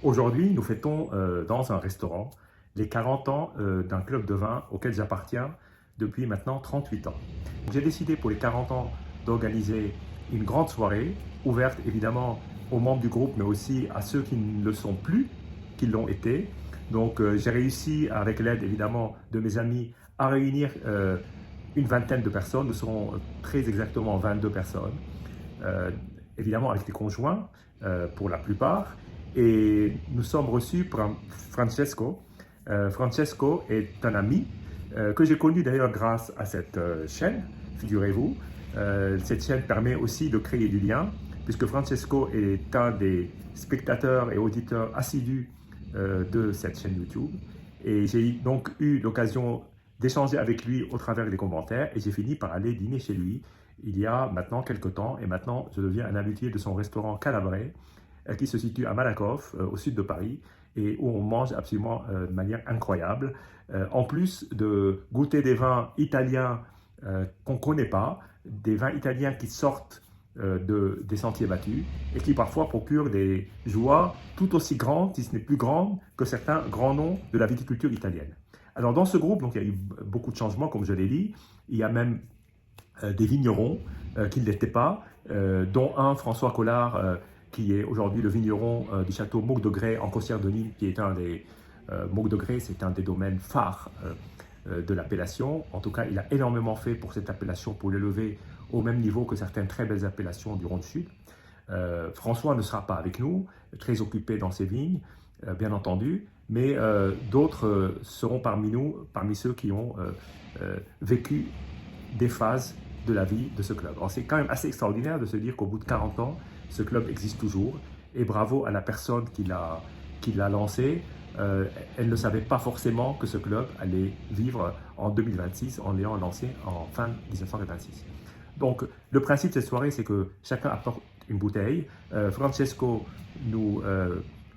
Aujourd'hui, nous fêtons dans un restaurant les 40 ans d'un club de vin auquel j'appartiens depuis maintenant 38 ans. J'ai décidé pour les 40 ans d'organiser une grande soirée, ouverte évidemment aux membres du groupe, mais aussi à ceux qui ne le sont plus, qui l'ont été. Donc j'ai réussi, avec l'aide évidemment de mes amis, à réunir une vingtaine de personnes. Nous serons très exactement 22 personnes, euh, évidemment avec des conjoints pour la plupart. Et nous sommes reçus par Francesco. Francesco est un ami que j'ai connu d'ailleurs grâce à cette chaîne, figurez-vous. Cette chaîne permet aussi de créer du lien, puisque Francesco est un des spectateurs et auditeurs assidus de cette chaîne YouTube. Et j'ai donc eu l'occasion d'échanger avec lui au travers des commentaires, et j'ai fini par aller dîner chez lui il y a maintenant quelques temps, et maintenant je deviens un habitué de son restaurant Calabrais, qui se situe à Malakoff, au sud de Paris, et où on mange absolument de manière incroyable. En plus de goûter des vins italiens qu'on ne connaît pas, des vins italiens qui sortent des sentiers battus et qui parfois procurent des joies tout aussi grandes, si ce n'est plus grandes, que certains grands noms de la viticulture italienne. Alors dans ce groupe, donc, il y a eu beaucoup de changements, comme je l'ai dit. Il y a même des vignerons qui ne l'étaient pas, dont un, François Collard, qui est aujourd'hui le vigneron du château Mauque de Grès en Costière de Nîmes, qui est un des Mauque de Grès, c'est un des domaines phares de l'appellation. En tout cas, il a énormément fait pour cette appellation, pour l'élever au même niveau que certaines très belles appellations du Rhône-Sud. François ne sera pas avec nous, très occupé dans ses vignes, bien entendu, mais d'autres seront parmi nous, parmi ceux qui ont vécu des phases de la vie de ce club. Alors c'est quand même assez extraordinaire de se dire qu'au bout de 40 ans, ce club existe toujours, et bravo à la personne qui l'a lancé. Elle ne savait pas forcément que ce club allait vivre en 2026 en l'ayant lancé en fin 1926. Donc le principe de cette soirée, c'est que chacun apporte une bouteille. Francesco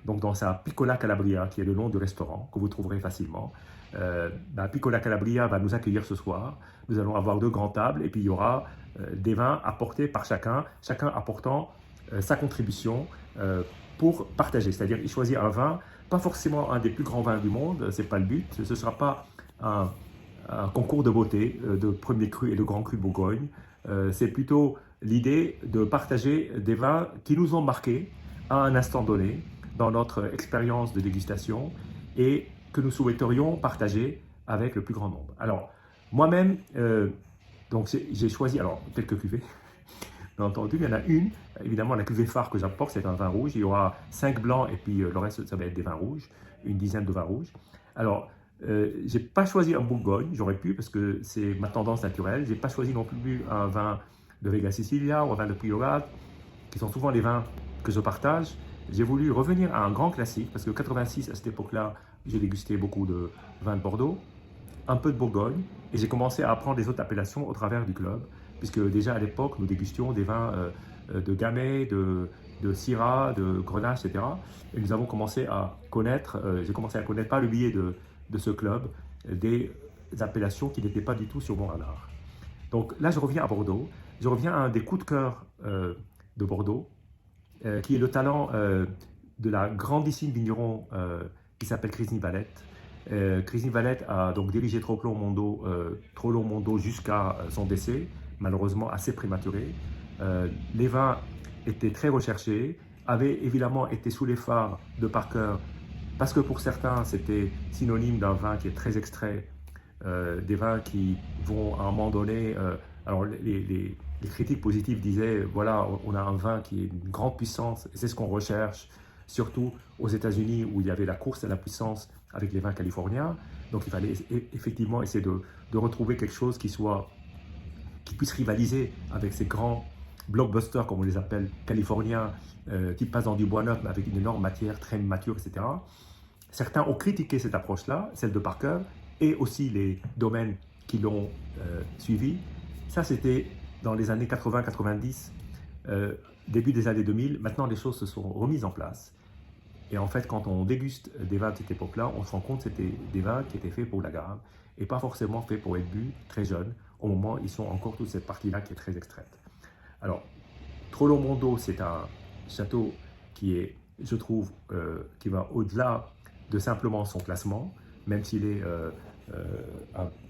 donc dans sa Piccola Calabria, qui est le nom du restaurant, que vous trouverez facilement, Piccola Calabria va nous accueillir ce soir. Nous allons avoir deux grandes tables, et puis il y aura des vins apportés par chacun apportant sa contribution pour partager. C'est-à-dire, il choisit un vin, pas forcément un des plus grands vins du monde, c'est pas le but. Ce ne sera pas un concours de beauté, de premier cru et de grand cru Bourgogne. C'est plutôt l'idée de partager des vins qui nous ont marqués à un instant donné dans notre expérience de dégustation et que nous souhaiterions partager avec le plus grand nombre. Alors, moi-même, donc j'ai choisi quelques cuvées, bien entendu. Il y en a une, évidemment, la cuvée phare que j'apporte, c'est un vin rouge. Il y aura 5 blancs et puis le reste, ça va être des vins rouges, une dizaine de vins rouges. Alors, j'ai pas choisi un Bourgogne, j'aurais pu parce que c'est ma tendance naturelle. J'ai pas choisi non plus un vin de Vega Sicilia ou un vin de Priorat, qui sont souvent les vins que je partage. J'ai voulu revenir à un grand classique parce que 86, à cette époque-là, j'ai dégusté beaucoup de vins de Bordeaux, un peu de Bourgogne, et j'ai commencé à apprendre les autres appellations au travers du club, puisque déjà à l'époque, nous dégustions des vins de Gamay, de Syrah, de Grenache, etc. Et nous avons commencé à connaître, j'ai commencé à connaître par le biais de ce club, des appellations qui n'étaient pas du tout sur mon radar. Donc là, je reviens à Bordeaux. Je reviens à un des coups de cœur de Bordeaux, qui est le talent de la grandissime vigneron qui s'appelle Crisny Valette. Crisny Valette a donc dirigé Trollon Mondo jusqu'à son décès, malheureusement assez prématuré. Les vins étaient très recherchés, avaient évidemment été sous les phares de Parker, parce que pour certains, c'était synonyme d'un vin qui est très extrait, des vins qui vont à un moment donné... alors les critiques positives disaient, voilà, on a un vin qui est une grande puissance, et c'est ce qu'on recherche, surtout aux États-Unis où il y avait la course à la puissance avec les vins californiens. Donc il fallait effectivement essayer de retrouver quelque chose qui puisse rivaliser avec ces grands blockbusters, comme on les appelle, californiens, qui passent dans du bois neuf, mais avec une énorme matière, très mature, etc. Certains ont critiqué cette approche-là, celle de Parker, et aussi les domaines qui l'ont suivi. Ça, c'était dans les années 80-90, début des années 2000. Maintenant, les choses se sont remises en place. Et en fait, quand on déguste des vins de cette époque-là, on se rend compte que c'était des vins qui étaient faits pour la garde et pas forcément faits pour être bu très jeune, au moment où ils sont encore toute cette partie-là qui est très extraite. Alors, Trollon Mondo, c'est un château qui est je trouve qu'il va au-delà de simplement son classement, même s'il est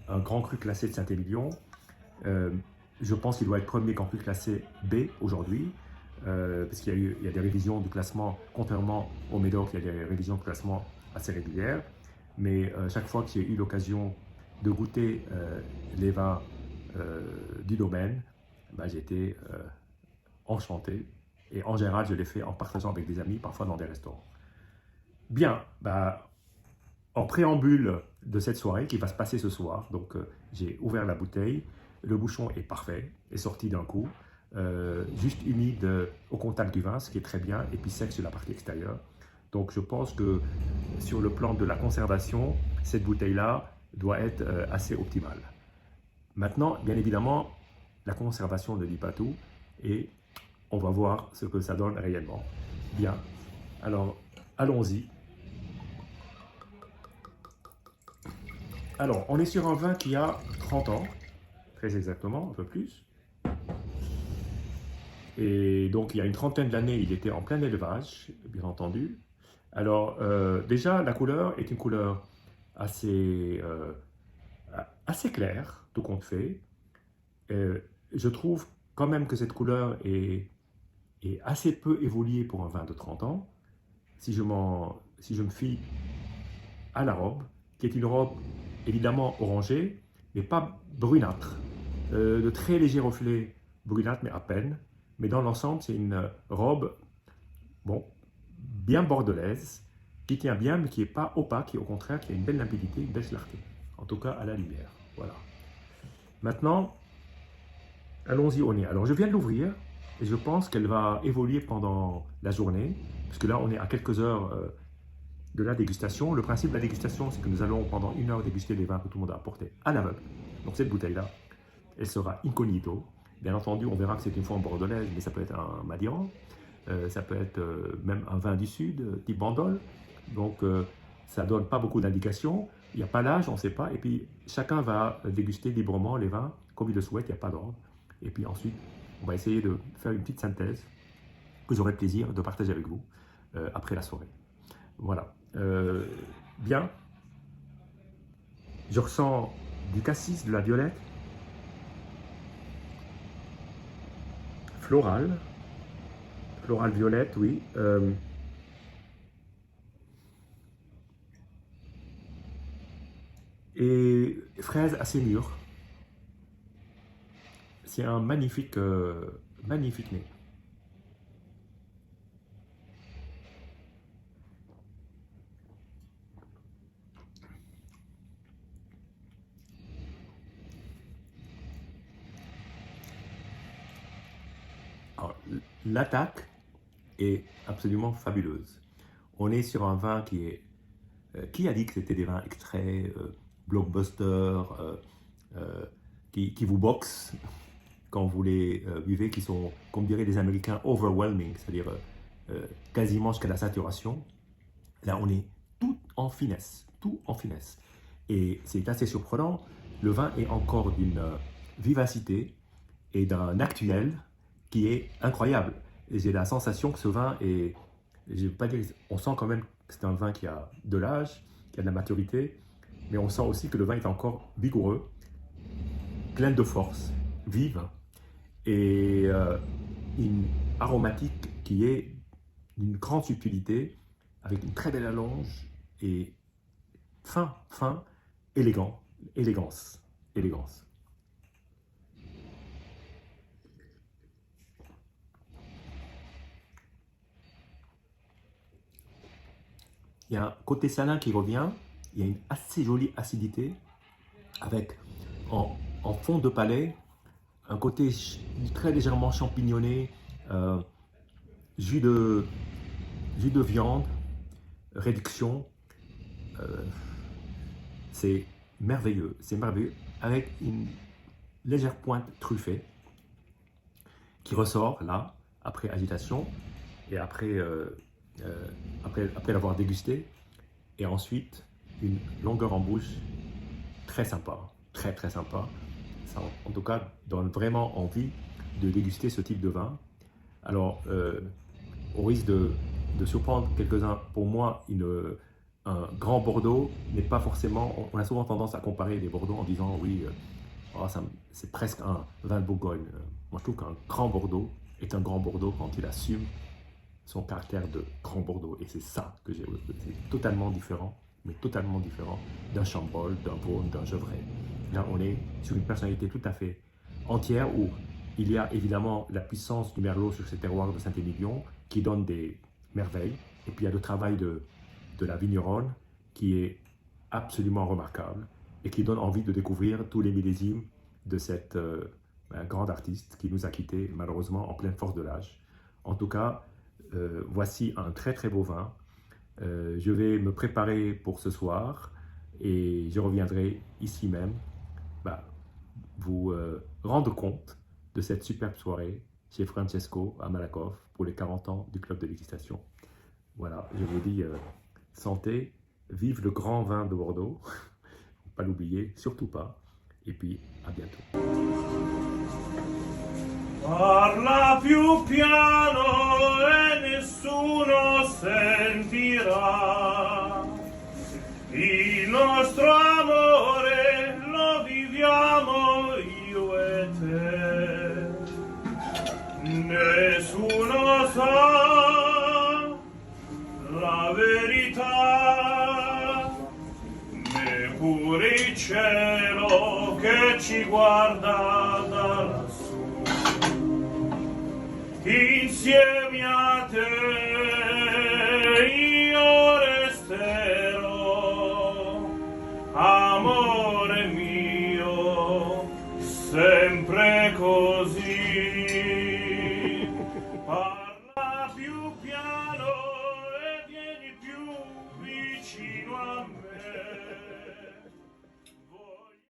un grand cru classé de Saint-Émilion. Je pense qu'il doit être premier grand cru classé B aujourd'hui, parce qu'il y a des révisions du classement, contrairement au Médoc, il y a des révisions de classement assez régulières. Mais chaque fois que j'ai eu l'occasion de goûter les vins du domaine, bah, j'ai été enchanté. Et en général, je l'ai fait en partageant avec des amis, parfois dans des restaurants. Bien, bah, en préambule de cette soirée qui va se passer ce soir, donc j'ai ouvert la bouteille, le bouchon est parfait, est sorti d'un coup, juste humide au contact du vin, ce qui est très bien, et puis sec sur la partie extérieure. Donc je pense que sur le plan de la conservation, cette bouteille-là doit être assez optimale. Maintenant, bien évidemment, la conservation ne dit pas tout, et on va voir ce que ça donne réellement. Bien, alors allons-y. Alors, on est sur un vin qui a 30 ans, très exactement, un peu plus. Et donc, il y a une trentaine d'années, il était en plein élevage, bien entendu. Alors, déjà, la couleur est une couleur assez, assez claire, tout compte fait. Je trouve quand même que cette couleur est assez peu évoluée pour un vin de 30 ans. Si je me fie à la robe, qui est une robe évidemment orangée, mais pas brunâtre. De très légers reflets brunâtres, mais à peine. Mais dans l'ensemble, c'est une robe, bon, bien bordelaise, qui tient bien, mais qui n'est pas opaque, et au contraire, qui a une belle limpidité, une belle clarté. En tout cas, à la lumière. Voilà. Maintenant, allons-y au nez. Alors, je viens de l'ouvrir, et je pense qu'elle va évoluer pendant la journée, puisque là, on est à quelques heures de la dégustation. Le principe de la dégustation, c'est que nous allons pendant 1 heure déguster les vins que tout le monde a apportés à l'aveugle. Donc cette bouteille-là, elle sera incognito. Bien entendu, on verra que c'est une forme bordelaise, mais ça peut être un Madiran, ça peut être même un vin du Sud, type Bandol. Donc ça ne donne pas beaucoup d'indications. Il n'y a pas l'âge, on ne sait pas. Et puis chacun va déguster librement les vins comme il le souhaite, il n'y a pas d'ordre. Et puis ensuite, on va essayer de faire une petite synthèse que j'aurai le plaisir de partager avec vous après la soirée. Voilà. Bien. Je ressens du cassis, de la violette, floral violette, oui. Et fraise assez mûre. C'est un magnifique, magnifique nez. L'attaque est absolument fabuleuse. On est sur un vin qui est... qui a dit que c'était des vins extraits, blockbuster, qui vous boxent quand vous les buvez, qui sont, comme diraient les Américains, overwhelming, c'est-à-dire quasiment jusqu'à la saturation. Là, on est tout en finesse, tout en finesse. Et c'est assez surprenant, le vin est encore d'une vivacité et d'un actuel qui est incroyable. Et j'ai la sensation que ce vin est, je vais pas dire, on sent quand même que c'est un vin qui a de l'âge, qui a de la maturité, mais on sent aussi que le vin est encore vigoureux, plein de force, vive, et une aromatique qui est d'une grande subtilité, avec une très belle allonge, et fin, élégant, élégance. Il y a un côté salin qui revient, il y a une assez jolie acidité, avec en fond de palais, un côté très légèrement champignonné, jus de viande, réduction. C'est merveilleux, avec une légère pointe truffée qui ressort là, après agitation, et après l'avoir dégusté, et ensuite une longueur en bouche très sympa, très sympa. Ça, en tout cas, donne vraiment envie de déguster ce type de vin. Alors, au risque de de surprendre quelques-uns. Pour moi, un grand Bordeaux n'est pas forcément... On a souvent tendance à comparer les Bordeaux en disant oui, c'est presque un vin de Bourgogne. Moi, je trouve qu'un grand Bordeaux est un grand Bordeaux quand il assume son caractère de grand Bordeaux. Et c'est ça que j'ai... C'est totalement différent, mais totalement différent d'un Chambrol, d'un Beaune, d'un Gevrey. Là, on est sur une personnalité tout à fait entière où il y a évidemment la puissance du Merlot sur ces terroirs de Saint-Émilion qui donne des merveilles. Et puis il y a le travail de la vigneronne qui est absolument remarquable et qui donne envie de découvrir tous les millésimes de cette grande artiste qui nous a quittés malheureusement en pleine force de l'âge. En tout cas, voici un très très beau vin. Je vais me préparer pour ce soir et je reviendrai ici même vous rendre compte de cette superbe soirée chez Francesco à Malakoff pour les 40 ans du Club de Dégustation. Voilà, je vous dis santé, vive le grand vin de Bordeaux, pas l'oublier, surtout pas, et puis à bientôt. Parla più piano e nessuno sentirà. Il nostro amore lo viviamo io e te. Nessuno sa la verità, neppure il cielo che ci guarda da lassù. Insieme